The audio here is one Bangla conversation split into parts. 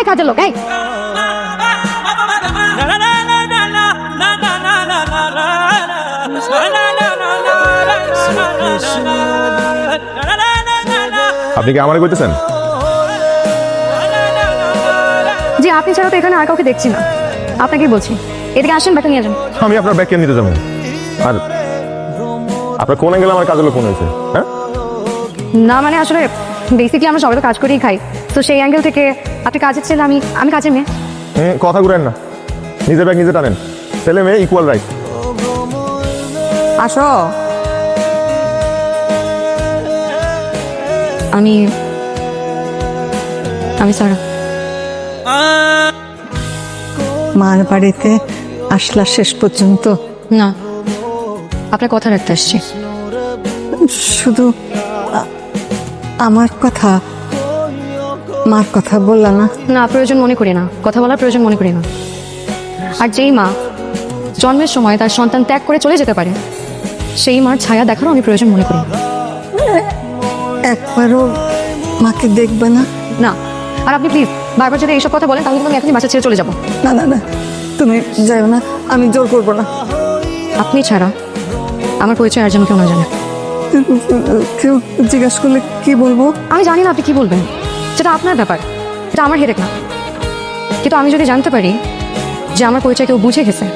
এই কাজের লোক, এই আপনি কি আমারে কইতেছেন? জি, আপনি ছাড়া তো এখানে আর কাউকে দেখছি না। আপনাকেই বলছি, এদিকে আসেন, ব্যাগটা নিয়ে যান। আমি আপনার ব্যাগ কেন নিতে যাবো? আর আপনার কোন অ্যাঙ্গেলে আমার কাজের লোক মনে হয়েছে? হ্যাঁ, না মানে আসলে বেসিক্যালি আমরা সবাই তো কাজ করেই খাই, তো সেই অ্যাঙ্গেল থেকে আপনি কাজের ছেলে, আমি কাজের মেয়ে। কথা ঘুরেন না, নিজের ব্যাগ নিজে টানেন। ছেলে মেয়ে ইকুয়াল রাইট। আসো। আমি সারা। মার বাড়িতে আসলা শেষ পর্যন্ত? না, আপনার কথা রাখতে আসছি। শুধু আমার কথা, মার কথা বললা না? না, প্রয়োজন মনে করি না, কথা বলার প্রয়োজন মনে করি না। আর যেই মা জন্মের সময় তার সন্তান ত্যাগ করে চলে যেতে পারে, সেই মার ছায়া দেখারও আমি প্রয়োজন মনে করি না। একবারও মাকে দেখবে না? না, আর আপনি প্লিজ বারবার যদি এইসব কথা বলেন তাহলে কিন্তু আমি এখনই বাসা ছেড়ে চলে যাবো। না না না, তুমি যাও না, আমি জোর করবো না। আপনি ছাড়া আমার পরিচয় আর যেন কেউ না জানে। কেউ জিজ্ঞাসা করলে কি বলবো? আমি জানি না আপনি কি বলবেন, সেটা আপনার ব্যাপার, এটা আমার হেডেক না। কিন্তু আমি যদি জানতে পারি যে আমার পরিচয় কেউ বুঝে গেছে,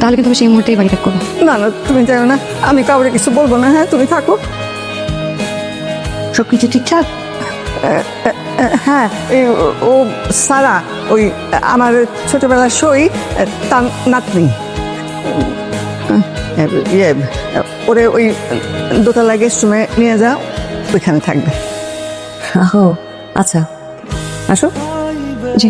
তাহলে কিন্তু আমি সেই মুহূর্তেই বাড়ি ত্যাগ করবো। না না, তুমি যাও না, আমি কাউরে কিছু বলবো না। হ্যাঁ, তুমি থাকো। সব কিছু ঠিকঠাক? হ্যাঁ, ও সারা, ওই আমার ছোটবেলার সই, তার নাতনি। ইয়ে, ওরে ওই দোতলা গেস্ট রুমে নিয়ে যাও, ওইখানে থাকবে। আচ্ছা, আসো। জি।